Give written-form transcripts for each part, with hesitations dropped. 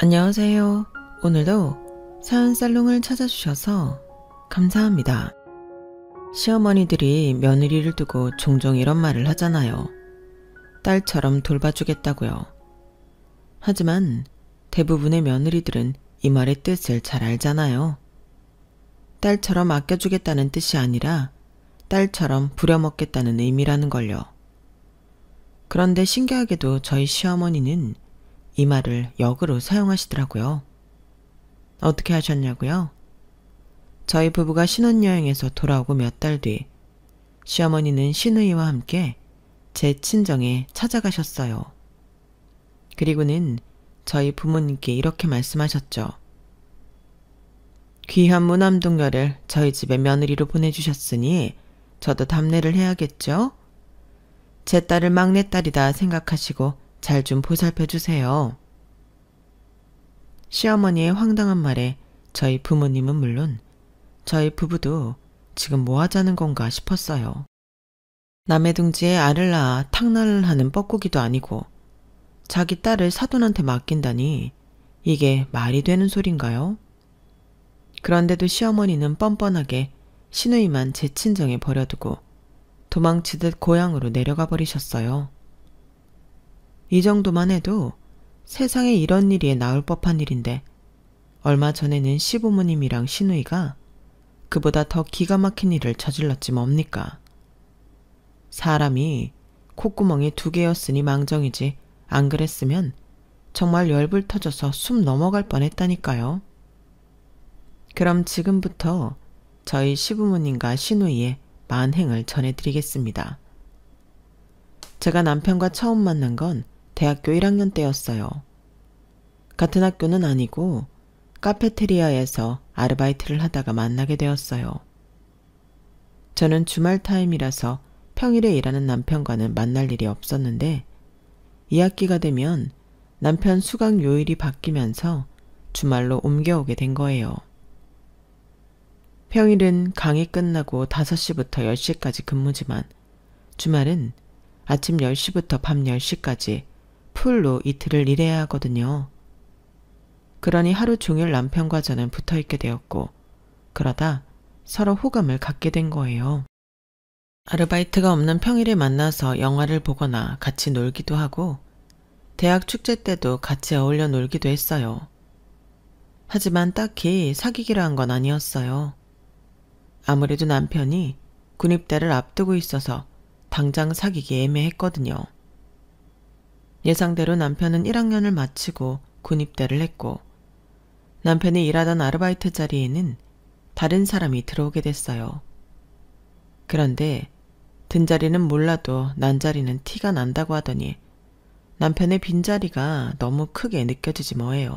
안녕하세요. 오늘도 사연살롱을 찾아주셔서 감사합니다. 시어머니들이 며느리를 두고 종종 이런 말을 하잖아요. 딸처럼 돌봐주겠다고요. 하지만 대부분의 며느리들은 이 말의 뜻을 잘 알잖아요. 딸처럼 아껴주겠다는 뜻이 아니라 딸처럼 부려먹겠다는 의미라는 걸요. 그런데 신기하게도 저희 시어머니는 이 말을 역으로 사용하시더라고요. 어떻게 하셨냐고요? 저희 부부가 신혼여행에서 돌아오고 몇 달 뒤 시어머니는 시누이와 함께 제 친정에 찾아가셨어요. 그리고는 저희 부모님께 이렇게 말씀하셨죠. 귀한 무남동녀를 저희 집에 며느리로 보내주셨으니 저도 답례를 해야겠죠? 제 딸을 막내딸이다 생각하시고 잘 좀 보살펴 주세요. 시어머니의 황당한 말에 저희 부모님은 물론 저희 부부도 지금 뭐 하자는 건가 싶었어요. 남의 둥지에 알을 낳아 탕날을 하는 뻐꾸기도 아니고 자기 딸을 사돈한테 맡긴다니 이게 말이 되는 소린가요? 그런데도 시어머니는 뻔뻔하게 시누이만 제 친정에 버려두고 도망치듯 고향으로 내려가 버리셨어요. 이 정도만 해도 세상에 이런 일이 나올 법한 일인데 얼마 전에는 시부모님이랑 시누이가 그보다 더 기가 막힌 일을 저질렀지 뭡니까? 사람이 콧구멍이 2개였으니 망정이지 안 그랬으면 정말 열불 터져서 숨 넘어갈 뻔했다니까요. 그럼 지금부터 저희 시부모님과 시누이의 만행을 전해드리겠습니다. 제가 남편과 처음 만난 건 대학교 1학년 때였어요. 같은 학교는 아니고 카페테리아에서 아르바이트를 하다가 만나게 되었어요. 저는 주말 타임이라서 평일에 일하는 남편과는 만날 일이 없었는데 2학기가 되면 남편 수강 요일이 바뀌면서 주말로 옮겨오게 된 거예요. 평일은 강의 끝나고 5시부터 10시까지 근무지만 주말은 아침 10시부터 밤 10시까지 풀로 이틀을 일해야 하거든요. 그러니 하루 종일 남편과 저는 붙어있게 되었고 그러다 서로 호감을 갖게 된 거예요. 아르바이트가 없는 평일에 만나서 영화를 보거나 같이 놀기도 하고 대학 축제 때도 같이 어울려 놀기도 했어요. 하지만 딱히 사귀기로 한 건 아니었어요. 아무래도 남편이 군입대를 앞두고 있어서 당장 사귀기 애매했거든요. 예상대로 남편은 1학년을 마치고 군입대를 했고 남편이 일하던 아르바이트 자리에는 다른 사람이 들어오게 됐어요. 그런데 든 자리는 몰라도 난 자리는 티가 난다고 하더니 남편의 빈자리가 너무 크게 느껴지지 뭐예요.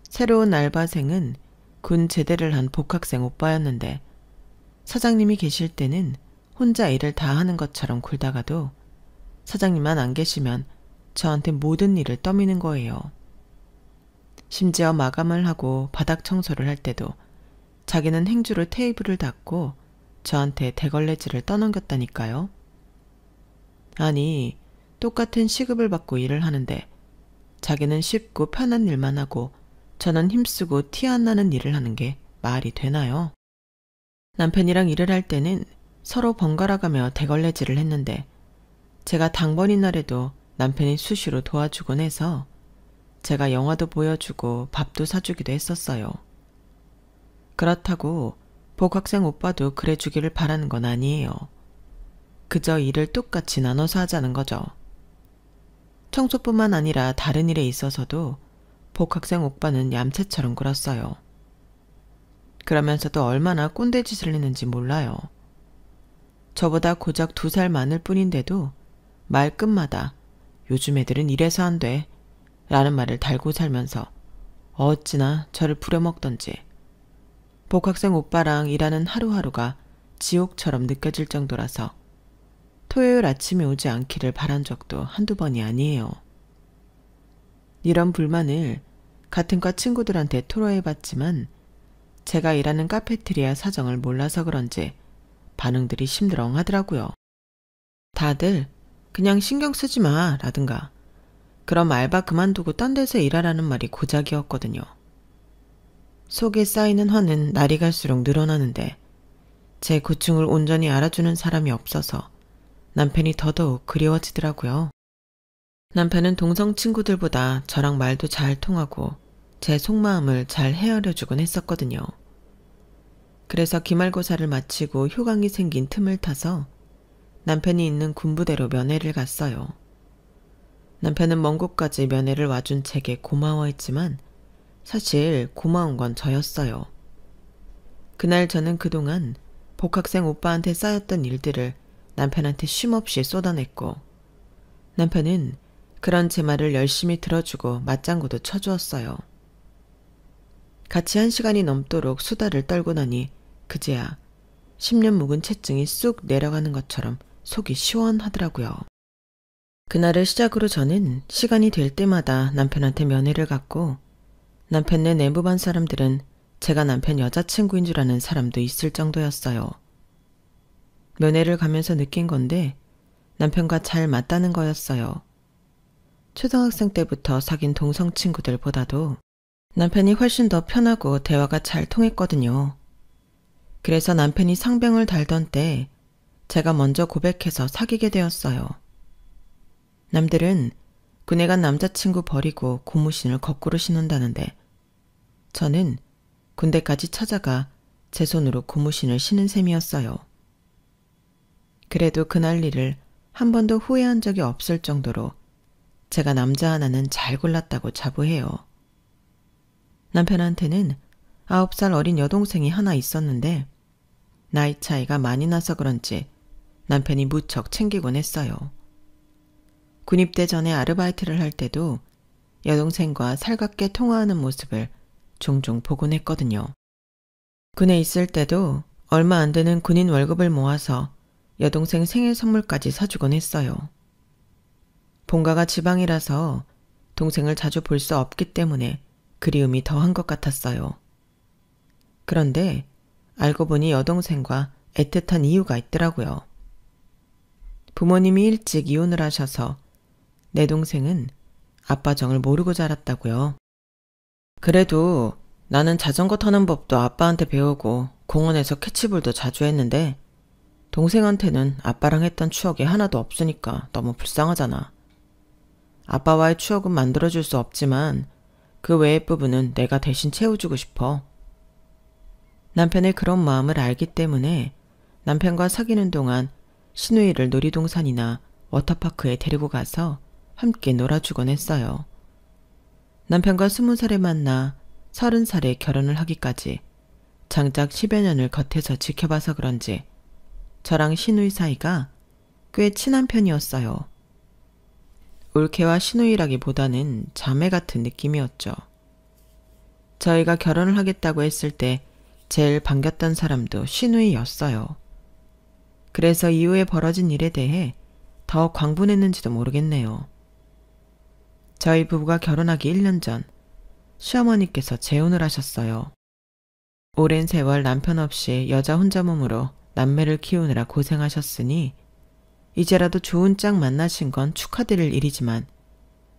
새로운 알바생은 군 제대를 한 복학생 오빠였는데 사장님이 계실 때는 혼자 일을 다 하는 것처럼 굴다가도 사장님만 안 계시면 저한테 모든 일을 떠미는 거예요. 심지어 마감을 하고 바닥 청소를 할 때도 자기는 행주로 테이블을 닦고 저한테 대걸레질을 떠넘겼다니까요. 아니, 똑같은 시급을 받고 일을 하는데 자기는 쉽고 편한 일만 하고 저는 힘쓰고 티 안 나는 일을 하는 게 말이 되나요? 남편이랑 일을 할 때는 서로 번갈아가며 대걸레질을 했는데 제가 당번인 날에도 남편이 수시로 도와주곤 해서 제가 영화도 보여주고 밥도 사주기도 했었어요. 그렇다고 복학생 오빠도 그래주기를 바라는 건 아니에요. 그저 일을 똑같이 나눠서 하자는 거죠. 청소뿐만 아니라 다른 일에 있어서도 복학생 오빠는 얌체처럼 굴었어요. 그러면서도 얼마나 꼰대짓을 했는지 몰라요. 저보다 고작 2살 많을 뿐인데도 말끝마다 요즘 애들은 이래서 안 돼 라는 말을 달고 살면서 어찌나 저를 부려먹던지 복학생 오빠랑 일하는 하루하루가 지옥처럼 느껴질 정도라서 토요일 아침이 오지 않기를 바란 적도 한두 번이 아니에요. 이런 불만을 같은 과 친구들한테 토로해봤지만 제가 일하는 카페테리아 사정을 몰라서 그런지 반응들이 심드렁하더라고요. 다들 그냥 신경 쓰지 마 라든가 그럼 알바 그만두고 딴 데서 일하라는 말이 고작이었거든요. 속에 쌓이는 화는 날이 갈수록 늘어나는데 제 고충을 온전히 알아주는 사람이 없어서 남편이 더더욱 그리워지더라고요. 남편은 동성 친구들보다 저랑 말도 잘 통하고 제 속마음을 잘 헤아려주곤 했었거든요. 그래서 기말고사를 마치고 휴강이 생긴 틈을 타서 남편이 있는 군부대로 면회를 갔어요. 남편은 먼 곳까지 면회를 와준 제게 고마워했지만 사실 고마운 건 저였어요. 그날 저는 그동안 복학생 오빠한테 쌓였던 일들을 남편한테 쉼없이 쏟아냈고 남편은 그런 제 말을 열심히 들어주고 맞장구도 쳐주었어요. 같이 1시간이 넘도록 수다를 떨고 나니 그제야 10년 묵은 체증이 쑥 내려가는 것처럼 속이 시원하더라고요. 그날을 시작으로 저는 시간이 될 때마다 남편한테 면회를 갔고 남편네 내부반 사람들은 제가 남편 여자친구인 줄 아는 사람도 있을 정도였어요. 면회를 가면서 느낀 건데 남편과 잘 맞다는 거였어요. 초등학생 때부터 사귄 동성 친구들보다도 남편이 훨씬 더 편하고 대화가 잘 통했거든요. 그래서 남편이 상병을 달던 때 제가 먼저 고백해서 사귀게 되었어요. 남들은 군에 간 남자친구 버리고 고무신을 거꾸로 신는다는데 저는 군대까지 찾아가 제 손으로 고무신을 신은 셈이었어요. 그래도 그날 일을 한 번도 후회한 적이 없을 정도로 제가 남자 하나는 잘 골랐다고 자부해요. 남편한테는 9살 어린 여동생이 하나 있었는데 나이 차이가 많이 나서 그런지 남편이 무척 챙기곤 했어요. 군입대 전에 아르바이트를 할 때도 여동생과 살갑게 통화하는 모습을 종종 보곤 했거든요. 군에 있을 때도 얼마 안 되는 군인 월급을 모아서 여동생 생일 선물까지 사주곤 했어요. 본가가 지방이라서 동생을 자주 볼 수 없기 때문에 그리움이 더한 것 같았어요. 그런데 알고 보니 여동생과 애틋한 이유가 있더라고요. 부모님이 일찍 이혼을 하셔서 내 동생은 아빠 정을 모르고 자랐다고요. 그래도 나는 자전거 타는 법도 아빠한테 배우고 공원에서 캐치볼도 자주 했는데 동생한테는 아빠랑 했던 추억이 하나도 없으니까 너무 불쌍하잖아. 아빠와의 추억은 만들어줄 수 없지만 그 외의 부분은 내가 대신 채워주고 싶어. 남편의 그런 마음을 알기 때문에 남편과 사귀는 동안 시누이를 놀이동산이나 워터파크에 데리고 가서 함께 놀아주곤 했어요. 남편과 20살에 만나 30살에 결혼을 하기까지 장작 10여 년을 겉에서 지켜봐서 그런지 저랑 시누이 사이가 꽤 친한 편이었어요. 올케와 시누이라기보다는 자매 같은 느낌이었죠. 저희가 결혼을 하겠다고 했을 때 제일 반겼던 사람도 시누이였어요. 그래서 이후에 벌어진 일에 대해 더 광분했는지도 모르겠네요. 저희 부부가 결혼하기 1년 전 시어머니께서 재혼을 하셨어요. 오랜 세월 남편 없이 여자 혼자 몸으로 남매를 키우느라 고생하셨으니 이제라도 좋은 짝 만나신 건 축하드릴 일이지만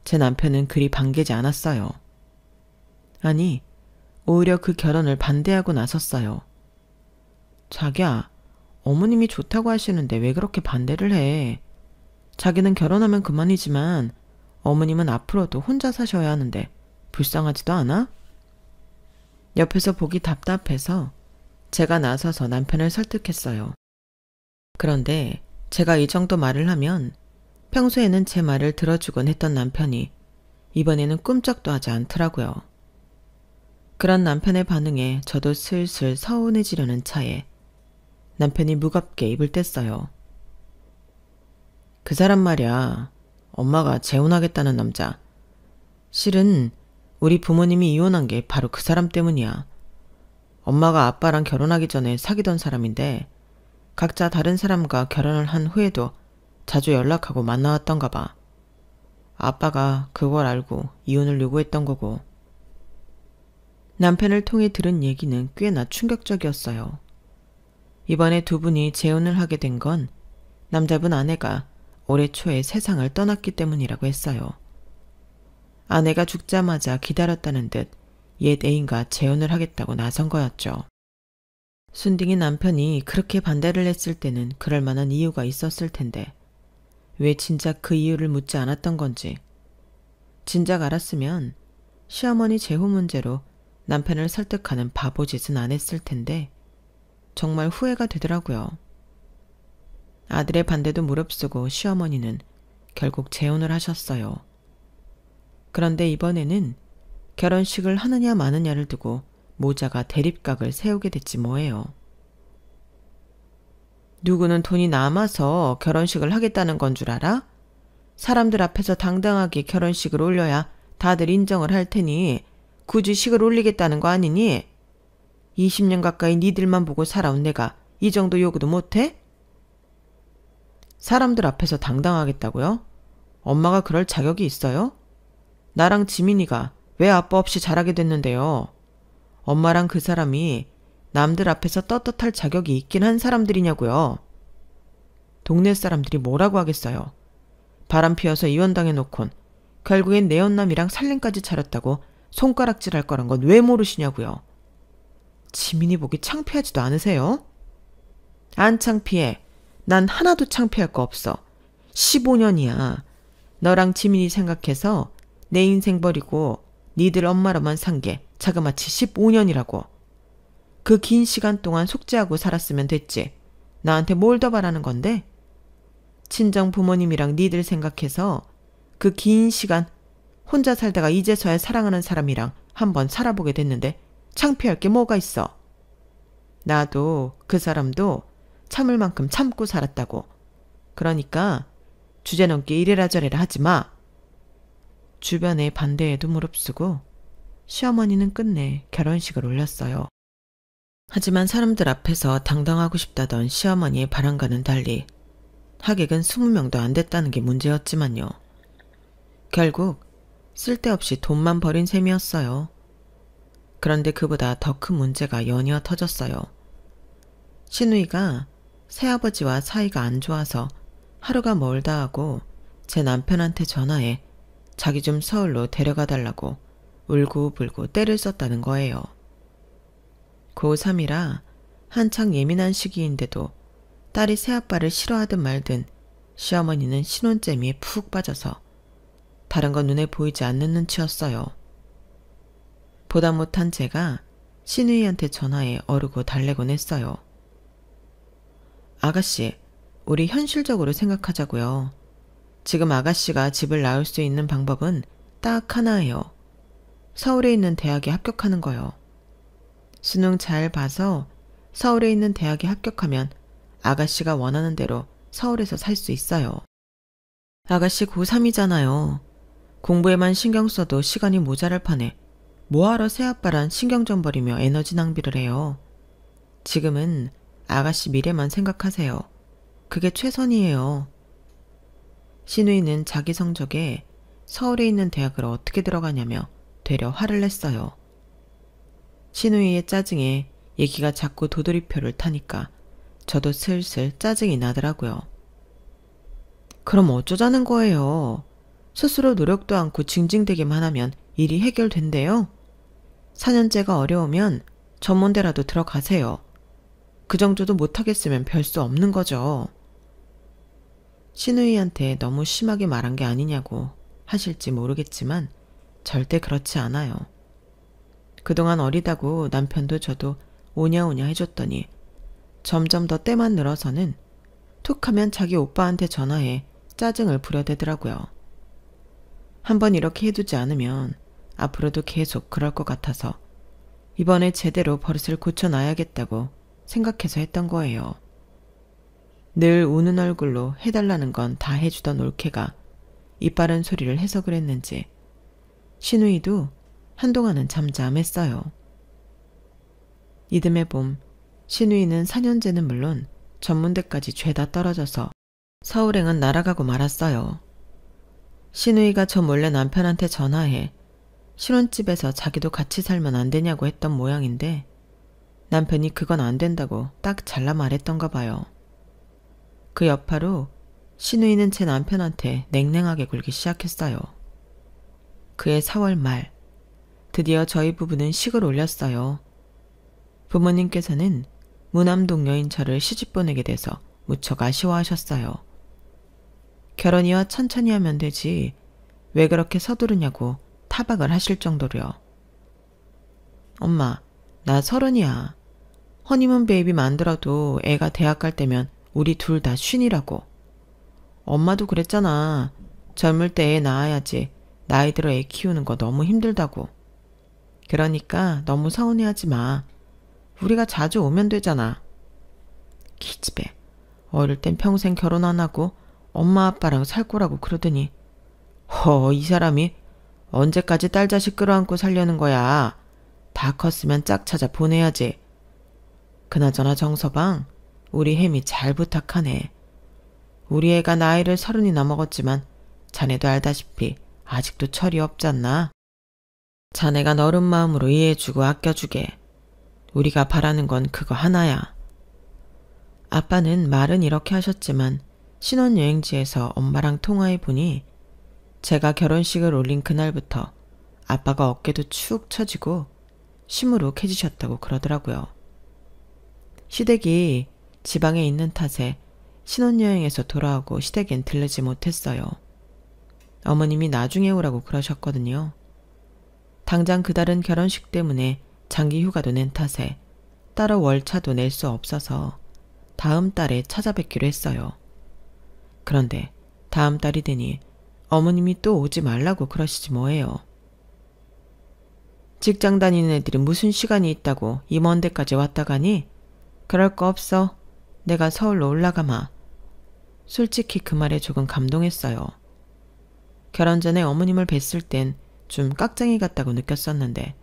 제 남편은 그리 반기지 않았어요. 아니, 오히려 그 결혼을 반대하고 나섰어요. 자기야, 어머님이 좋다고 하시는데 왜 그렇게 반대를 해? 자기는 결혼하면 그만이지만 어머님은 앞으로도 혼자 사셔야 하는데 불쌍하지도 않아? 옆에서 보기 답답해서 제가 나서서 남편을 설득했어요. 그런데 제가 이 정도 말을 하면 평소에는 제 말을 들어주곤 했던 남편이 이번에는 꿈쩍도 하지 않더라고요. 그런 남편의 반응에 저도 슬슬 서운해지려는 차에 남편이 무겁게 입을 뗐어요. 그 사람 말이야, 엄마가 재혼하겠다는 남자. 실은 우리 부모님이 이혼한 게 바로 그 사람 때문이야. 엄마가 아빠랑 결혼하기 전에 사귀던 사람인데 각자 다른 사람과 결혼을 한 후에도 자주 연락하고 만나왔던가 봐. 아빠가 그걸 알고 이혼을 요구했던 거고. 남편을 통해 들은 얘기는 꽤나 충격적이었어요. 이번에 두 분이 재혼을 하게 된 건 남자분 아내가 올해 초에 세상을 떠났기 때문이라고 했어요. 아내가 죽자마자 기다렸다는 듯 옛 애인과 재혼을 하겠다고 나선 거였죠. 순딩이 남편이 그렇게 반대를 했을 때는 그럴 만한 이유가 있었을 텐데 왜 진작 그 이유를 묻지 않았던 건지. 진작 알았으면 시어머니 재혼 문제로 남편을 설득하는 바보짓은 안 했을 텐데 정말 후회가 되더라고요. 아들의 반대도 무릅쓰고 시어머니는 결국 재혼을 하셨어요. 그런데 이번에는 결혼식을 하느냐 마느냐를 두고 모자가 대립각을 세우게 됐지 뭐예요. 누구는 돈이 남아서 결혼식을 하겠다는 건 줄 알아? 사람들 앞에서 당당하게 결혼식을 올려야 다들 인정을 할 테니 굳이 식을 올리겠다는 거 아니니? 20년 가까이 니들만 보고 살아온 내가 이 정도 요구도 못해? 사람들 앞에서 당당하겠다고요? 엄마가 그럴 자격이 있어요? 나랑 지민이가 왜 아빠 없이 자라게 됐는데요? 엄마랑 그 사람이 남들 앞에서 떳떳할 자격이 있긴 한 사람들이냐고요. 동네 사람들이 뭐라고 하겠어요. 바람 피워서 이혼당해놓곤 결국엔 내연남이랑 살림까지 차렸다고 손가락질할 거란 건 왜 모르시냐고요. 지민이 보기 창피하지도 않으세요? 안 창피해. 난 하나도 창피할 거 없어. 15년이야. 너랑 지민이 생각해서 내 인생 버리고 니들 엄마로만 산 게 자그마치 15년이라고. 그 긴 시간 동안 속죄하고 살았으면 됐지. 나한테 뭘 더 바라는 건데? 친정 부모님이랑 니들 생각해서 그 긴 시간 혼자 살다가 이제서야 사랑하는 사람이랑 한번 살아보게 됐는데 창피할 게 뭐가 있어. 나도 그 사람도 참을 만큼 참고 살았다고. 그러니까 주제넘게 이래라 저래라 하지 마. 주변의 반대에도 무릅쓰고 시어머니는 끝내 결혼식을 올렸어요. 하지만 사람들 앞에서 당당하고 싶다던 시어머니의 바람과는 달리 하객은 20명도 안 됐다는 게 문제였지만요. 결국 쓸데없이 돈만 버린 셈이었어요. 그런데 그보다 더 큰 문제가 연이어 터졌어요. 시누이가 새아버지와 사이가 안 좋아서 하루가 멀다 하고 제 남편한테 전화해 자기 좀 서울로 데려가 달라고 울고불고 떼를 썼다는 거예요. 고3이라 한창 예민한 시기인데도 딸이 새아빠를 싫어하든 말든 시어머니는 신혼재미에 푹 빠져서 다른 건 눈에 보이지 않는 눈치였어요. 보다 못한 제가 시누이한테 전화해 어르고 달래곤 했어요. 아가씨, 우리 현실적으로 생각하자고요. 지금 아가씨가 집을 나올 수 있는 방법은 딱 하나예요. 서울에 있는 대학에 합격하는 거요. 수능 잘 봐서 서울에 있는 대학에 합격하면 아가씨가 원하는 대로 서울에서 살 수 있어요. 아가씨 고3이잖아요. 공부에만 신경 써도 시간이 모자랄 판에 뭐하러 새아빠란 신경 좀 버리며 에너지 낭비를 해요. 지금은 아가씨 미래만 생각하세요. 그게 최선이에요. 시누이는 자기 성적에 서울에 있는 대학을 어떻게 들어가냐며 되려 화를 냈어요. 시누이의 짜증에 얘기가 자꾸 도돌이표를 타니까 저도 슬슬 짜증이 나더라고요. 그럼 어쩌자는 거예요? 스스로 노력도 않고 징징대기만 하면 일이 해결된대요. 4년째가 어려우면 전문대라도 들어가세요. 그 정도도 못하겠으면 별 수 없는 거죠. 시누이한테 너무 심하게 말한 게 아니냐고 하실지 모르겠지만 절대 그렇지 않아요. 그동안 어리다고 남편도 저도 오냐오냐 해줬더니 점점 더 때만 늘어서는 툭하면 자기 오빠한테 전화해 짜증을 부려대더라고요. 한번 이렇게 해두지 않으면 앞으로도 계속 그럴 것 같아서 이번에 제대로 버릇을 고쳐놔야겠다고 생각해서 했던 거예요. 늘 우는 얼굴로 해달라는 건 다 해주던 올케가 이빠른 소리를 해서 그랬는지 시누이도 한동안은 잠잠했어요. 이듬해 봄 시누이는 4년째는 물론 전문대까지 죄다 떨어져서 서울행은 날아가고 말았어요. 시누이가 저 몰래 남편한테 전화해 신혼집에서 자기도 같이 살면 안 되냐고 했던 모양인데 남편이 그건 안 된다고 딱 잘라 말했던가 봐요. 그 여파로 시누이는 제 남편한테 냉랭하게 굴기 시작했어요. 그해 4월 말 드디어 저희 부부는 식을 올렸어요. 부모님께서는 무남동녀인 저를 시집 보내게 돼서 무척 아쉬워하셨어요. 결혼이야 천천히 하면 되지 왜 그렇게 서두르냐고 타박을 하실 정도로요. 엄마, 나 30이야. 허니문 베이비 만들어도 애가 대학 갈 때면 우리 둘 다 쉰이라고. 엄마도 그랬잖아. 젊을 때 애 낳아야지. 나이 들어 애 키우는 거 너무 힘들다고. 그러니까 너무 서운해하지 마. 우리가 자주 오면 되잖아. 기집애. 어릴 땐 평생 결혼 안 하고 엄마 아빠랑 살 거라고 그러더니 이 사람이 언제까지 딸 자식 끌어안고 살려는 거야. 다 컸으면 짝 찾아 보내야지. 그나저나 정서방, 우리 혜미 잘 부탁하네. 우리 애가 나이를 30이나 먹었지만 자네도 알다시피 아직도 철이 없잖나. 자네가 너른 마음으로 이해해주고 아껴주게. 우리가 바라는 건 그거 하나야. 아빠는 말은 이렇게 하셨지만 신혼여행지에서 엄마랑 통화해보니 제가 결혼식을 올린 그날부터 아빠가 어깨도 축 처지고 시무룩해지셨다고 그러더라고요. 시댁이 지방에 있는 탓에 신혼여행에서 돌아오고 시댁엔 들르지 못했어요. 어머님이 나중에 오라고 그러셨거든요. 당장 그달은 결혼식 때문에 장기 휴가도 낸 탓에 따로 월차도 낼 수 없어서 다음 달에 찾아뵙기로 했어요. 그런데 다음 달이 되니 어머님이 또 오지 말라고 그러시지 뭐예요. 직장 다니는 애들이 무슨 시간이 있다고 이 먼 데까지 왔다 가니? 그럴 거 없어. 내가 서울로 올라가마. 솔직히 그 말에 조금 감동했어요. 결혼 전에 어머님을 뵀을 땐 좀 깍쟁이 같다고 느꼈었는데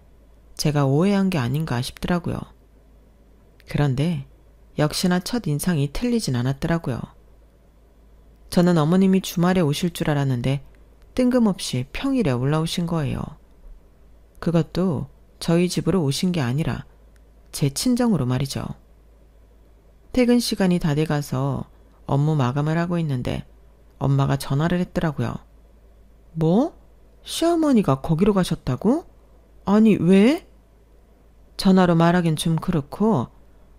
제가 오해한 게 아닌가 싶더라고요. 그런데 역시나 첫 인상이 틀리진 않았더라고요. 저는 어머님이 주말에 오실 줄 알았는데 뜬금없이 평일에 올라오신 거예요. 그것도 저희 집으로 오신 게 아니라 제 친정으로 말이죠. 퇴근 시간이 다 돼가서 업무 마감을 하고 있는데 엄마가 전화를 했더라고요. 뭐? 시어머니가 거기로 가셨다고? 아니 왜? 전화로 말하긴 좀 그렇고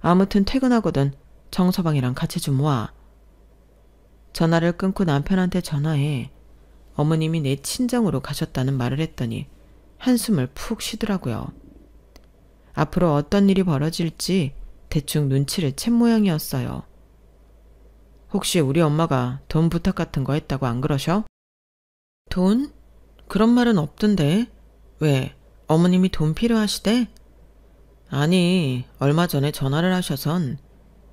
아무튼 퇴근하거든 정서방이랑 같이 좀 와. 전화를 끊고 남편한테 전화해 어머님이 내 친정으로 가셨다는 말을 했더니 한숨을 푹 쉬더라고요. 앞으로 어떤 일이 벌어질지 대충 눈치를 챈 모양이었어요. 혹시 우리 엄마가 돈 부탁 같은 거 했다고 안 그러셔? 돈? 그런 말은 없던데. 왜? 어머님이 돈 필요하시대? 아니, 얼마 전에 전화를 하셔선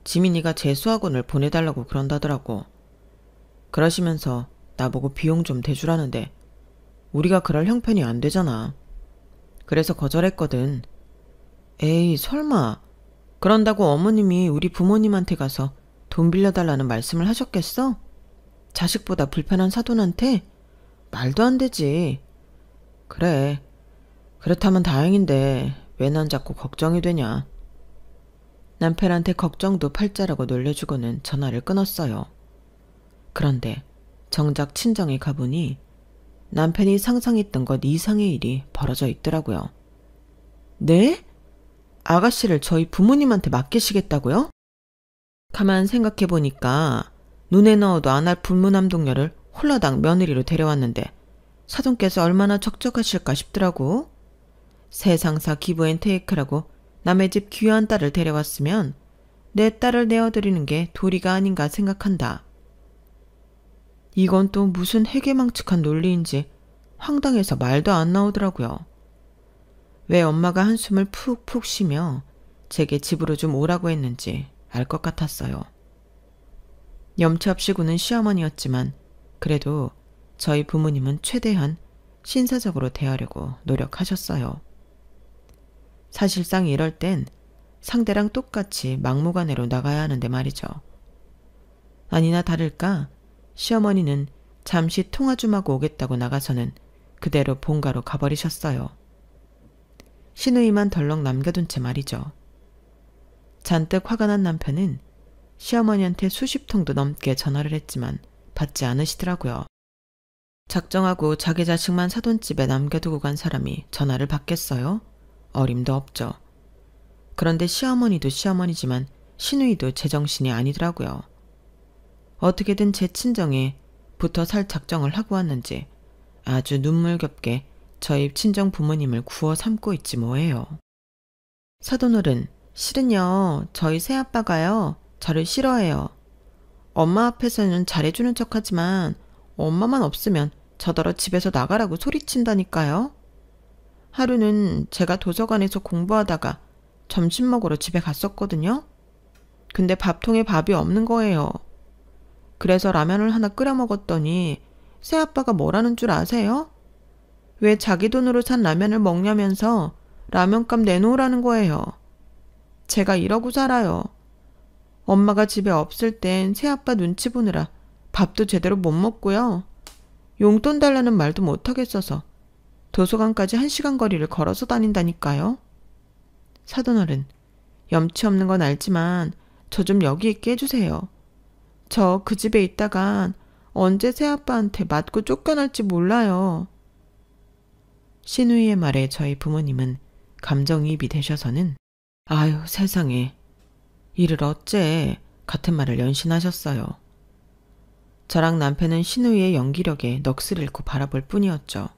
지민이가 재수학원을 보내달라고 그런다더라고. 그러시면서 나보고 비용 좀 대주라는데 우리가 그럴 형편이 안 되잖아. 그래서 거절했거든. 에이, 설마. 그런다고 어머님이 우리 부모님한테 가서 돈 빌려달라는 말씀을 하셨겠어? 자식보다 불편한 사돈한테? 말도 안 되지. 그래. 그렇다면 다행인데 왜 난 자꾸 걱정이 되냐. 남편한테 걱정도 팔자라고 놀려주고는 전화를 끊었어요. 그런데 정작 친정에 가보니 남편이 상상했던 것 이상의 일이 벌어져 있더라고요. 네? 아가씨를 저희 부모님한테 맡기시겠다고요? 가만 생각해보니까 눈에 넣어도 안 할 불무남동녀를 홀라당 며느리로 데려왔는데 사돈께서 얼마나 적적하실까 싶더라고. 세상사 기브앤테이크라고 남의 집 귀한 딸을 데려왔으면 내 딸을 내어드리는 게 도리가 아닌가 생각한다. 이건 또 무슨 해괴망측한 논리인지 황당해서 말도 안 나오더라고요. 왜 엄마가 한숨을 푹푹 쉬며 제게 집으로 좀 오라고 했는지 알 것 같았어요. 염치 없이 구는 시어머니였지만 그래도 저희 부모님은 최대한 신사적으로 대하려고 노력하셨어요. 사실상 이럴 땐 상대랑 똑같이 막무가내로 나가야 하는데 말이죠. 아니나 다를까 시어머니는 잠시 통화 좀 하고 오겠다고 나가서는 그대로 본가로 가버리셨어요. 시누이만 덜렁 남겨둔 채 말이죠. 잔뜩 화가 난 남편은 시어머니한테 수십 통도 넘게 전화를 했지만 받지 않으시더라고요. 작정하고 자기 자식만 사돈 집에 남겨두고 간 사람이 전화를 받겠어요? 어림도 없죠. 그런데 시어머니도 시어머니지만 시누이도 제정신이 아니더라고요. 어떻게든 제 친정에 붙어 살 작정을 하고 왔는지 아주 눈물겹게 저희 친정 부모님을 구워 삼고 있지 뭐예요. 사돈어른, 실은요, 저희 새아빠가요, 저를 싫어해요. 엄마 앞에서는 잘해주는 척하지만 엄마만 없으면 저더러 집에서 나가라고 소리친다니까요. 하루는 제가 도서관에서 공부하다가 점심 먹으러 집에 갔었거든요. 근데 밥통에 밥이 없는 거예요. 그래서 라면을 하나 끓여 먹었더니 새아빠가 뭐라는 줄 아세요? 왜 자기 돈으로 산 라면을 먹냐면서 라면값 내놓으라는 거예요. 제가 이러고 살아요. 엄마가 집에 없을 땐 새아빠 눈치 보느라 밥도 제대로 못 먹고요. 용돈 달라는 말도 못하겠어서 도서관까지 1시간 거리를 걸어서 다닌다니까요. 사돈어른, 염치 없는 건 알지만 저 좀 여기 있게 해주세요. 저 그 집에 있다간 언제 새아빠한테 맞고 쫓겨날지 몰라요. 시누이의 말에 저희 부모님은 감정이입이 되셔서는 아유 세상에 이를 어째 같은 말을 연신하셨어요. 저랑 남편은 시누이의 연기력에 넋을 잃고 바라볼 뿐이었죠.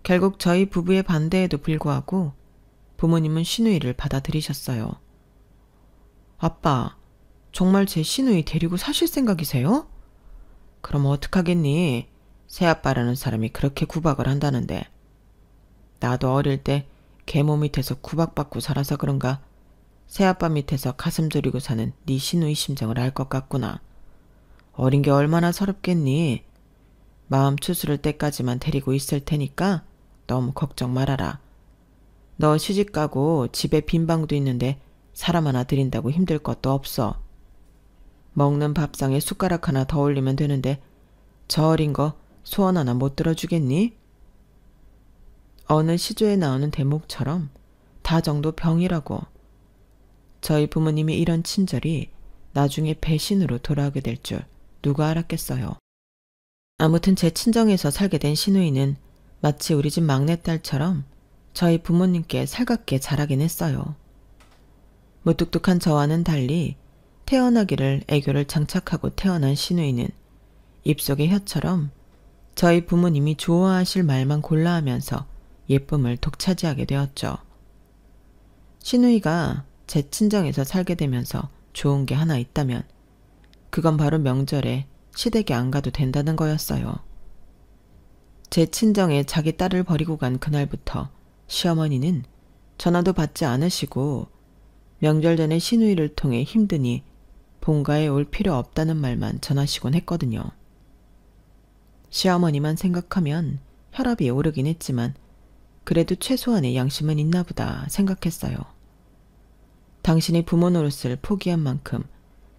결국 저희 부부의 반대에도 불구하고 부모님은 시누이를 받아들이셨어요. 아빠, 정말 제 시누이 데리고 사실 생각이세요? 그럼 어떡하겠니? 새아빠라는 사람이 그렇게 구박을 한다는데. 나도 어릴 때 계모 밑에서 구박받고 살아서 그런가 새아빠 밑에서 가슴 졸이고 사는 네 시누이 심정을 알 것 같구나. 어린 게 얼마나 서럽겠니? 마음 추스를 때까지만 데리고 있을 테니까 너무 걱정 말아라. 너 시집가고 집에 빈 방도 있는데 사람 하나 들인다고 힘들 것도 없어. 먹는 밥상에 숟가락 하나 더 올리면 되는데 저 어린 거 소원 하나 못 들어주겠니? 어느 시조에 나오는 대목처럼 다 정도 병이라고. 저희 부모님이 이런 친절이 나중에 배신으로 돌아오게 될 줄 누가 알았겠어요. 아무튼 제 친정에서 살게 된 시누이는 마치 우리 집 막내딸처럼 저희 부모님께 살갑게 자라긴 했어요. 무뚝뚝한 저와는 달리 태어나기를 애교를 장착하고 태어난 시누이는 입속의 혀처럼 저희 부모님이 좋아하실 말만 골라 하면서 예쁨을 독차지하게 되었죠. 시누이가 제 친정에서 살게 되면서 좋은 게 하나 있다면 그건 바로 명절에 시댁에 안 가도 된다는 거였어요. 제 친정에 자기 딸을 버리고 간 그날부터 시어머니는 전화도 받지 않으시고 명절 전에 시누이를 통해 힘드니 본가에 올 필요 없다는 말만 전하시곤 했거든요. 시어머니만 생각하면 혈압이 오르긴 했지만 그래도 최소한의 양심은 있나 보다 생각했어요. 당신이 부모 노릇을 포기한 만큼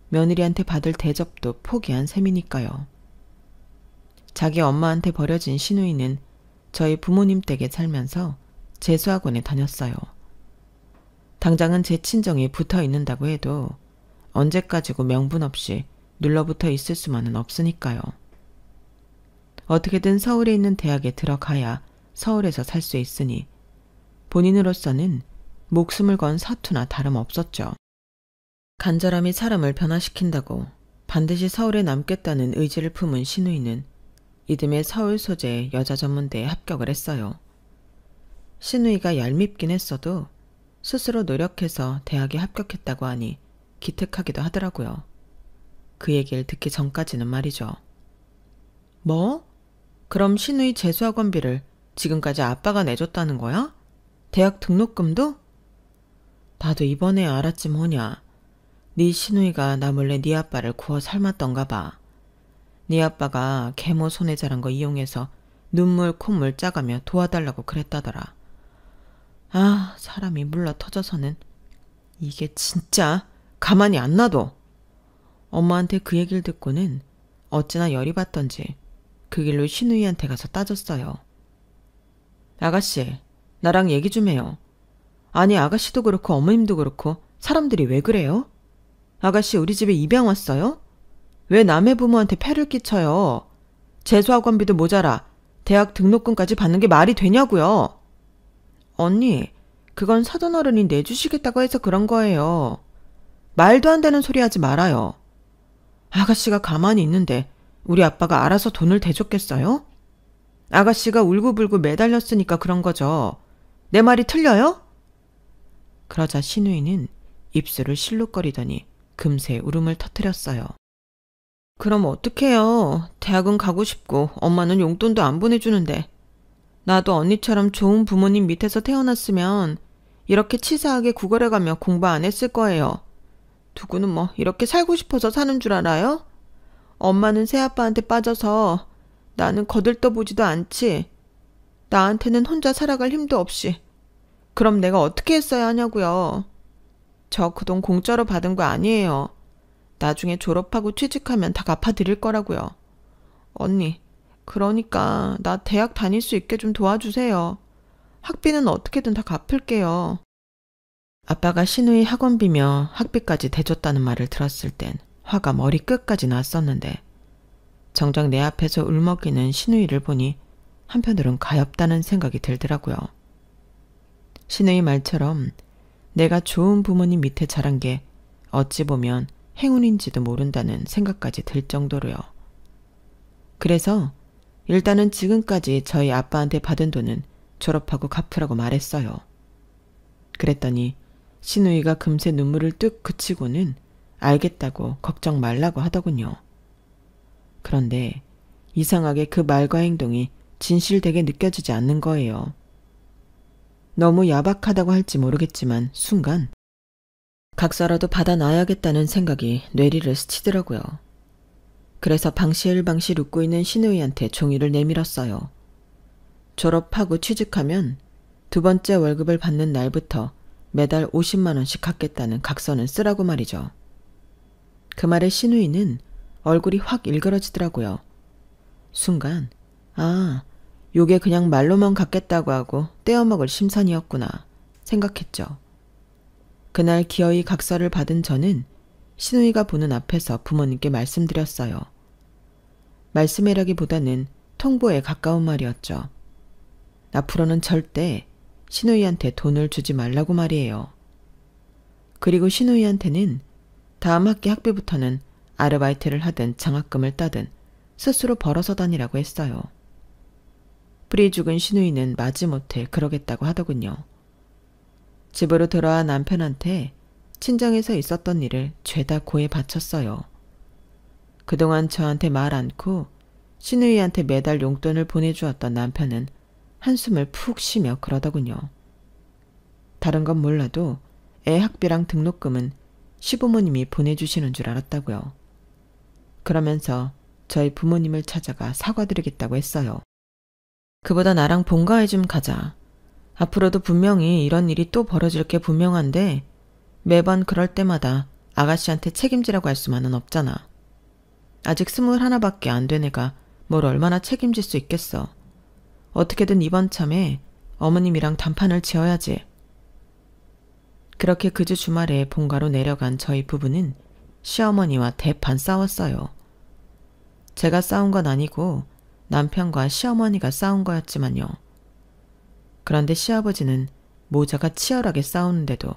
며느리한테 받을 대접도 포기한 셈이니까요. 자기 엄마한테 버려진 시누이는 저희 부모님 댁에 살면서 재수학원에 다녔어요. 당장은 제 친정에 붙어 있는다고 해도 언제까지고 명분 없이 눌러붙어 있을 수만은 없으니까요. 어떻게든 서울에 있는 대학에 들어가야 서울에서 살 수 있으니 본인으로서는 목숨을 건 사투나 다름없었죠. 간절함이 사람을 변화시킨다고 반드시 서울에 남겠다는 의지를 품은 시누이는 이듬해 서울 소재의 여자 전문대에 합격을 했어요. 시누이가 얄밉긴 했어도 스스로 노력해서 대학에 합격했다고 하니 기특하기도 하더라고요. 그 얘기를 듣기 전까지는 말이죠. 뭐? 그럼 시누이 재수학원비를 지금까지 아빠가 내줬다는 거야? 대학 등록금도? 나도 이번에 알았지 뭐냐. 네 시누이가 나 몰래 네 아빠를 구워 삶았던가 봐. 네 아빠가 계모 손에 자란 거 이용해서 눈물 콧물 짜가며 도와달라고 그랬다더라. 아, 사람이 물러 터져서는 이게 진짜 가만히 안 놔둬. 엄마한테 그 얘기를 듣고는 어찌나 열이 받던지 그 길로 시누이한테 가서 따졌어요. 아가씨, 나랑 얘기 좀 해요. 아니, 아가씨도 그렇고 어머님도 그렇고 사람들이 왜 그래요? 아가씨 우리 집에 입양 왔어요? 왜 남의 부모한테 폐를 끼쳐요? 재수학원비도 모자라 대학 등록금까지 받는 게 말이 되냐고요. 언니, 그건 사돈 어른이 내주시겠다고 해서 그런 거예요. 말도 안 되는 소리 하지 말아요. 아가씨가 가만히 있는데 우리 아빠가 알아서 돈을 대줬겠어요? 아가씨가 울고불고 매달렸으니까 그런 거죠. 내 말이 틀려요? 그러자 신우이는 입술을 실룩거리더니 금세 울음을 터뜨렸어요. 그럼 어떡해요. 대학은 가고 싶고 엄마는 용돈도 안 보내주는데. 나도 언니처럼 좋은 부모님 밑에서 태어났으면 이렇게 치사하게 구걸해가며 공부 안 했을 거예요. 누구는 뭐 이렇게 살고 싶어서 사는 줄 알아요? 엄마는 새아빠한테 빠져서 나는 거들떠보지도 않지. 나한테는 혼자 살아갈 힘도 없이. 그럼 내가 어떻게 했어야 하냐고요. 저 그 돈 공짜로 받은 거 아니에요. 나중에 졸업하고 취직하면 다 갚아드릴 거라고요. 언니, 그러니까 나 대학 다닐 수 있게 좀 도와주세요. 학비는 어떻게든 다 갚을게요. 아빠가 신우이 학원비며 학비까지 대줬다는 말을 들었을 땐 화가 머리 끝까지 났었는데 정작 내 앞에서 울먹이는 신우이를 보니 한편으론 가엾다는 생각이 들더라고요. 신우이 말처럼 내가 좋은 부모님 밑에 자란 게 어찌 보면 행운인지도 모른다는 생각까지 들 정도로요. 그래서 일단은 지금까지 저희 아빠한테 받은 돈은 졸업하고 갚으라고 말했어요. 그랬더니 신우이가 금세 눈물을 뚝 그치고는 알겠다고 걱정 말라고 하더군요. 그런데 이상하게 그 말과 행동이 진실되게 느껴지지 않는 거예요. 너무 야박하다고 할지 모르겠지만 순간 각서라도 받아놔야겠다는 생각이 뇌리를 스치더라고요. 그래서 방실방실 웃고 있는 신우이한테 종이를 내밀었어요. 졸업하고 취직하면 두 번째 월급을 받는 날부터 매달 50만 원씩 갚겠다는 각서는 쓰라고 말이죠. 그 말에 신우이는 얼굴이 확 일그러지더라고요. 순간 아, 요게 그냥 말로만 갚겠다고 하고 떼어먹을 심산이었구나 생각했죠. 그날 기어이 각서를 받은 저는 신우이가 보는 앞에서 부모님께 말씀드렸어요. 말씀이라기보다는 통보에 가까운 말이었죠. 앞으로는 절대 신우이한테 돈을 주지 말라고 말이에요. 그리고 신우이한테는 다음 학기 학비부터는 아르바이트를 하든 장학금을 따든 스스로 벌어서 다니라고 했어요. 뿌리 죽은 신우이는 마지못해 그러겠다고 하더군요. 집으로 돌아와 남편한테 친정에서 있었던 일을 죄다 고에 바쳤어요. 그동안 저한테 말 않고 신우이한테 매달 용돈을 보내주었던 남편은 한숨을 푹 쉬며 그러더군요. 다른 건 몰라도 애 학비랑 등록금은 시부모님이 보내주시는 줄 알았다고요. 그러면서 저희 부모님을 찾아가 사과드리겠다고 했어요. 그보다 나랑 본가에 좀 가자. 앞으로도 분명히 이런 일이 또 벌어질 게 분명한데 매번 그럴 때마다 아가씨한테 책임지라고 할 수만은 없잖아. 아직 21밖에 안 된 애가 뭘 얼마나 책임질 수 있겠어. 어떻게든 이번 참에 어머님이랑 단판을 지어야지. 그렇게 그 주 주말에 본가로 내려간 저희 부부는 시어머니와 대판 싸웠어요. 제가 싸운 건 아니고 남편과 시어머니가 싸운 거였지만요. 그런데 시아버지는 모자가 치열하게 싸우는데도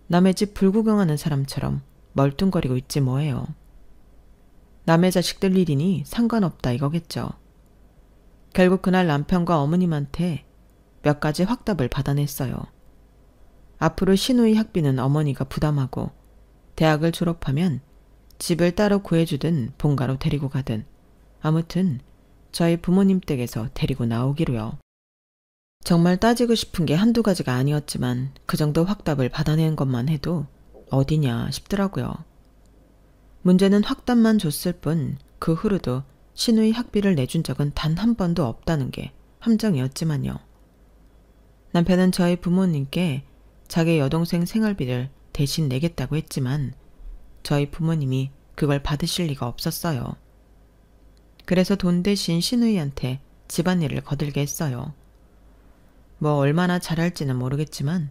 남의 집 불구경하는 사람처럼 멀뚱거리고 있지 뭐예요. 남의 자식들 일이니 상관없다 이거겠죠. 결국 그날 남편과 어머님한테 몇 가지 확답을 받아냈어요. 앞으로 신우이 학비는 어머니가 부담하고 대학을 졸업하면 집을 따로 구해주든 본가로 데리고 가든 아무튼 저희 부모님 댁에서 데리고 나오기로요. 정말 따지고 싶은 게 한두 가지가 아니었지만 그 정도 확답을 받아낸 것만 해도 어디냐 싶더라고요. 문제는 확답만 줬을 뿐 그 후로도 신우이 학비를 내준 적은 단 한 번도 없다는 게 함정이었지만요. 남편은 저희 부모님께 자기 여동생 생활비를 대신 내겠다고 했지만 저희 부모님이 그걸 받으실 리가 없었어요. 그래서 돈 대신 신우이한테 집안일을 거들게 했어요. 뭐 얼마나 잘할지는 모르겠지만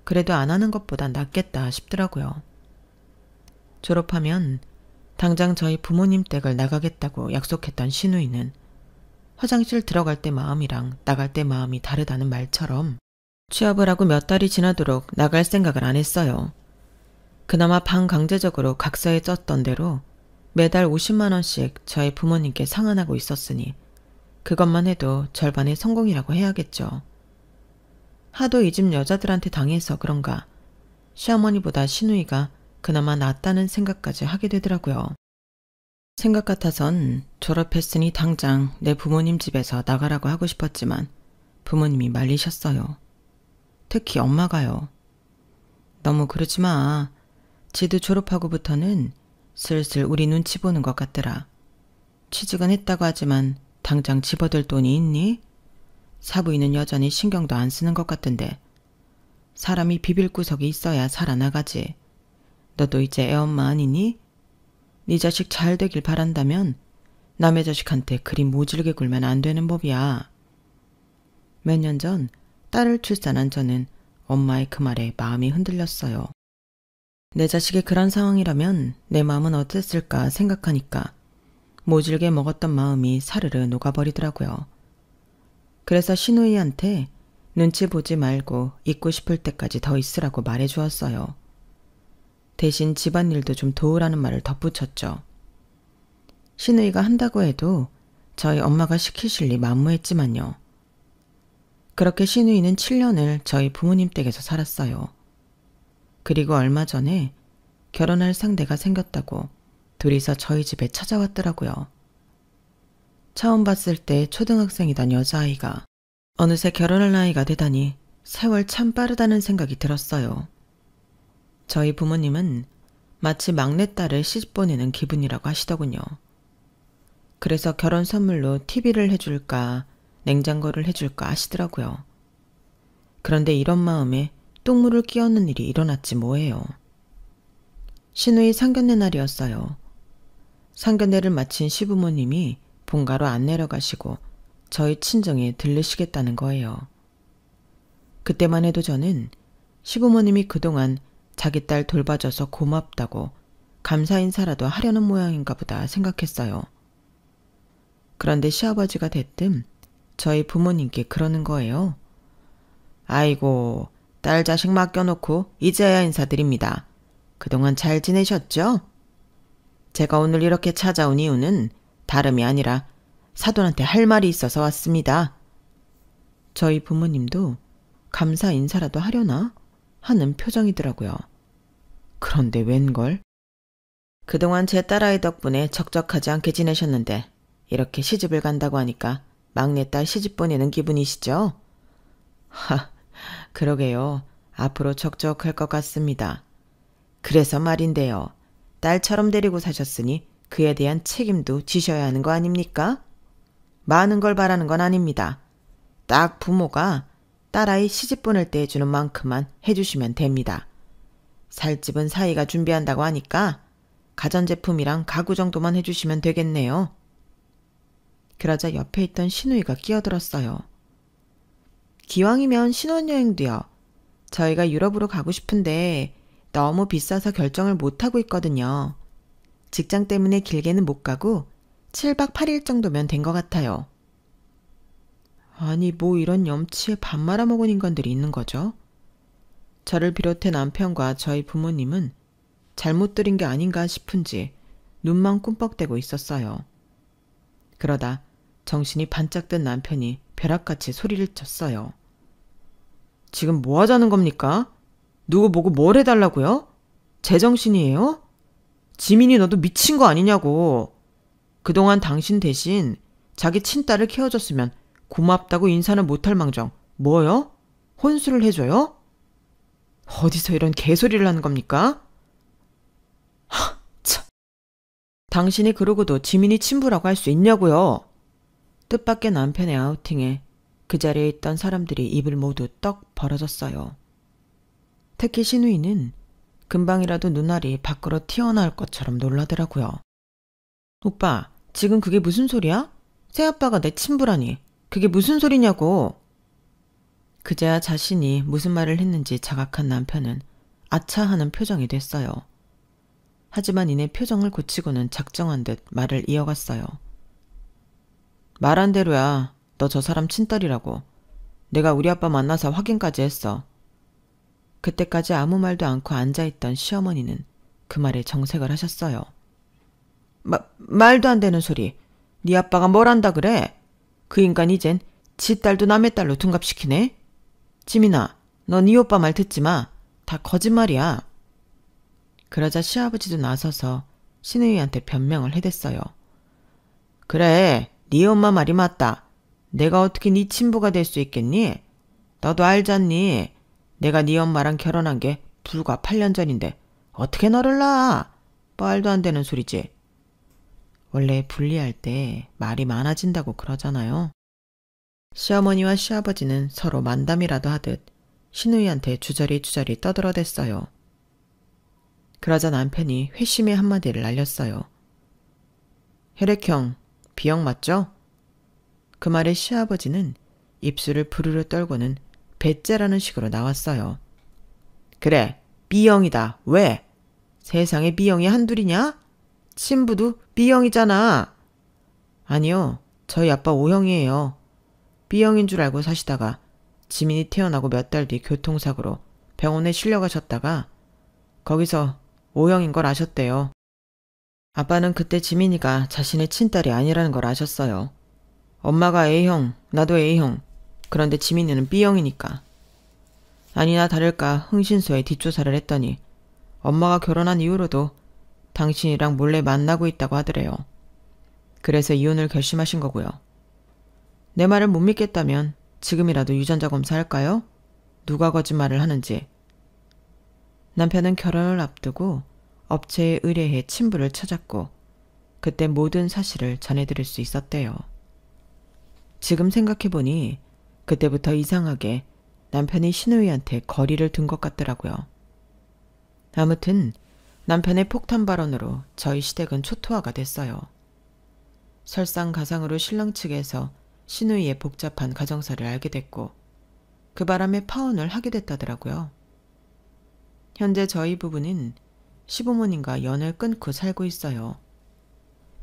그래도 안 하는 것보다 낫겠다 싶더라고요. 졸업하면 당장 저희 부모님 댁을 나가겠다고 약속했던 신우이는 화장실 들어갈 때 마음이랑 나갈 때 마음이 다르다는 말처럼 취업을 하고 몇 달이 지나도록 나갈 생각을 안 했어요. 그나마 반강제적으로 각서에 썼던 대로 매달 50만 원씩 저희 부모님께 상환하고 있었으니 그것만 해도 절반의 성공이라고 해야겠죠. 하도 이 집 여자들한테 당해서 그런가 시어머니보다 시누이가 그나마 낫다는 생각까지 하게 되더라고요. 생각 같아선 졸업했으니 당장 내 부모님 집에서 나가라고 하고 싶었지만 부모님이 말리셨어요. 특히 엄마가요. 너무 그러지 마. 지도 졸업하고부터는 슬슬 우리 눈치 보는 것 같더라. 취직은 했다고 하지만 당장 집어들 돈이 있니? 사부인은 여전히 신경도 안 쓰는 것 같던데. 사람이 비빌 구석이 있어야 살아나가지. 너도 이제 애엄마 아니니? 네 자식 잘 되길 바란다면 남의 자식한테 그리 모질게 굴면 안 되는 법이야. 몇 년 전 딸을 출산한 저는 엄마의 그 말에 마음이 흔들렸어요. 내 자식이 그런 상황이라면 내 마음은 어땠을까 생각하니까 모질게 먹었던 마음이 사르르 녹아버리더라고요. 그래서 시누이한테 눈치 보지 말고 있고 싶을 때까지 더 있으라고 말해주었어요. 대신 집안일도 좀 도우라는 말을 덧붙였죠. 시누이가 한다고 해도 저희 엄마가 시키실 리 만무했지만요. 그렇게 시누이는 7년을 저희 부모님 댁에서 살았어요. 그리고 얼마 전에 결혼할 상대가 생겼다고 둘이서 저희 집에 찾아왔더라고요. 처음 봤을 때 초등학생이던 여자아이가 어느새 결혼할 나이가 되다니 세월 참 빠르다는 생각이 들었어요. 저희 부모님은 마치 막내딸을 시집 보내는 기분이라고 하시더군요. 그래서 결혼 선물로 TV를 해줄까 냉장고를 해줄까 하시더라고요. 그런데 이런 마음에 똥물을 끼얹는 일이 일어났지 뭐예요. 시누이 상견례 날이었어요. 상견례를 마친 시부모님이 본가로 안 내려가시고 저희 친정에 들르시겠다는 거예요. 그때만 해도 저는 시부모님이 그동안 자기 딸 돌봐줘서 고맙다고 감사 인사라도 하려는 모양인가 보다 생각했어요. 그런데 시아버지가 대뜸 저희 부모님께 그러는 거예요. 아이고, 딸 자식 맡겨놓고 이제야 인사드립니다. 그동안 잘 지내셨죠? 제가 오늘 이렇게 찾아온 이유는 다름이 아니라 사돈한테 할 말이 있어서 왔습니다. 저희 부모님도 감사 인사라도 하려나 하는 표정이더라고요. 그런데 웬걸? 그동안 제 딸아이 덕분에 적적하지 않게 지내셨는데 이렇게 시집을 간다고 하니까 막내딸 시집 보내는 기분이시죠? 하, 그러게요. 앞으로 적적할 것 같습니다. 그래서 말인데요. 딸처럼 데리고 사셨으니 그에 대한 책임도 지셔야 하는 거 아닙니까? 많은 걸 바라는 건 아닙니다. 딱 부모가 딸아이 시집 보낼 때 해주는 만큼만 해주시면 됩니다. 살 집은 사이가 준비한다고 하니까 가전제품이랑 가구 정도만 해주시면 되겠네요. 그러자 옆에 있던 시누이가 끼어들었어요. 기왕이면 신혼여행도요. 저희가 유럽으로 가고 싶은데 너무 비싸서 결정을 못하고 있거든요. 직장 때문에 길게는 못 가고 7박 8일 정도면 된 것 같아요. 아니 뭐 이런 염치에 밥 말아먹은 인간들이 있는 거죠? 저를 비롯해 남편과 저희 부모님은 잘못 들인 게 아닌가 싶은지 눈만 꿈뻑대고 있었어요. 그러다 정신이 반짝 든 남편이 벼락같이 소리를 쳤어요. 지금 뭐 하자는 겁니까? 누구 보고 뭘 해달라고요? 제정신이에요? 지민이 너도 미친 거 아니냐고. 그동안 당신 대신 자기 친딸을 키워줬으면 고맙다고 인사는 못할 망정 뭐요? 혼수를 해줘요? 어디서 이런 개소리를 하는 겁니까? 하, 참. 당신이 그러고도 지민이 친부라고 할 수 있냐고요? 뜻밖의 남편의 아우팅에 그 자리에 있던 사람들이 입을 모두 떡 벌어졌어요. 특히 시누이는 금방이라도 눈알이 밖으로 튀어나올 것처럼 놀라더라고요. 오빠, 지금 그게 무슨 소리야? 새아빠가 내 친부라니. 그게 무슨 소리냐고. 그제야 자신이 무슨 말을 했는지 자각한 남편은 아차하는 표정이 됐어요. 하지만 이내 표정을 고치고는 작정한 듯 말을 이어갔어요. 말한 대로야. 너 저 사람 친딸이라고. 내가 우리 아빠 만나서 확인까지 했어. 그때까지 아무 말도 않고 앉아있던 시어머니는 그 말에 정색을 하셨어요. 말도 안 되는 소리. 네 아빠가 뭘 한다 그래? 그 인간 이젠 지 딸도 남의 딸로 둔갑시키네? 지민아, 너 네 오빠 말 듣지 마. 다 거짓말이야. 그러자 시아버지도 나서서 신우이한테 변명을 해댔어요. 그래, 네 엄마 말이 맞다. 내가 어떻게 네 친부가 될 수 있겠니? 너도 알잖니? 내가 네 엄마랑 결혼한 게 불과 8년 전인데 어떻게 너를 낳아? 말도 안 되는 소리지. 원래 분리할 때 말이 많아진다고 그러잖아요. 시어머니와 시아버지는 서로 만담이라도 하듯 신우이한테 주저리 떠들어댔어요. 그러자 남편이 회심의 한마디를 날렸어요. 혈액형 B형 맞죠? 그 말에 시아버지는 입술을 부르르 떨고는 배째라는 식으로 나왔어요. 그래, B형이다. 왜? 세상에 B형이 한둘이냐? 친부도 B형이잖아. 아니요, 저희 아빠 O형이에요. B형인 줄 알고 사시다가 지민이 태어나고 몇 달 뒤 교통사고로 병원에 실려가셨다가 거기서 O형인 걸 아셨대요. 아빠는 그때 지민이가 자신의 친딸이 아니라는 걸 아셨어요. 엄마가 A형, 나도 A형. 그런데 지민이는 B형이니까. 아니나 다를까 흥신소에 뒷조사를 했더니 엄마가 결혼한 이후로도 당신이랑 몰래 만나고 있다고 하더래요. 그래서 이혼을 결심하신 거고요. 내 말을 못 믿겠다면 지금이라도 유전자 검사할까요? 누가 거짓말을 하는지. 남편은 결혼을 앞두고 업체에 의뢰해 친부를 찾았고 그때 모든 사실을 전해드릴 수 있었대요. 지금 생각해보니 그때부터 이상하게 남편이 신우이한테 거리를 둔 것 같더라고요. 아무튼 남편의 폭탄 발언으로 저희 시댁은 초토화가 됐어요. 설상가상으로 신랑 측에서 신우이의 복잡한 가정사를 알게 됐고 그 바람에 파혼을 하게 됐다더라고요. 현재 저희 부부는 시부모님과 연을 끊고 살고 있어요.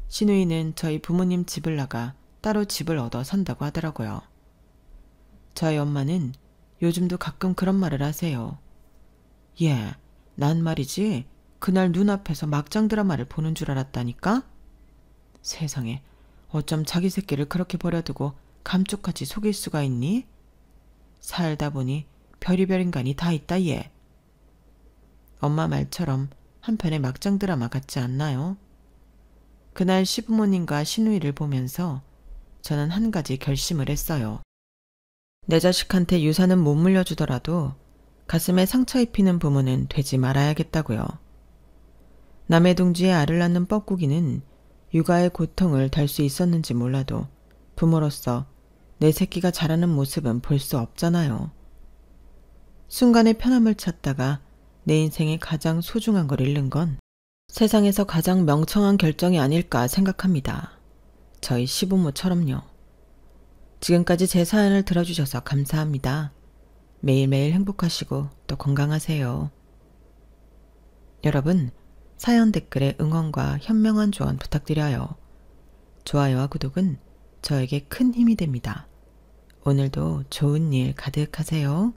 신우이는 저희 부모님 집을 나가 따로 집을 얻어 산다고 하더라고요. 저희 엄마는 요즘도 가끔 그런 말을 하세요. 예, 난 말이지 그날 눈앞에서 막장 드라마를 보는 줄 알았다니까? 세상에 어쩜 자기 새끼를 그렇게 버려두고 감쪽같이 속일 수가 있니? 살다 보니 별의별 인간이 다 있다 얘. 엄마 말처럼 한편의 막장 드라마 같지 않나요? 그날 시부모님과 신우이를 보면서 저는 한 가지 결심을 했어요. 내 자식한테 유산은 못 물려주더라도 가슴에 상처 입히는 부모는 되지 말아야겠다고요. 남의 둥지에 알을 낳는 뻐꾸기는 육아의 고통을 달 수 있었는지 몰라도 부모로서 내 새끼가 자라는 모습은 볼 수 없잖아요. 순간의 편함을 찾다가 내 인생에 가장 소중한 걸 잃는 건 세상에서 가장 명청한 결정이 아닐까 생각합니다. 저희 시부모처럼요. 지금까지 제 사연을 들어주셔서 감사합니다. 매일매일 행복하시고 또 건강하세요. 여러분, 사연 댓글에 응원과 현명한 조언 부탁드려요. 좋아요와 구독은 저에게 큰 힘이 됩니다. 오늘도 좋은 일 가득하세요.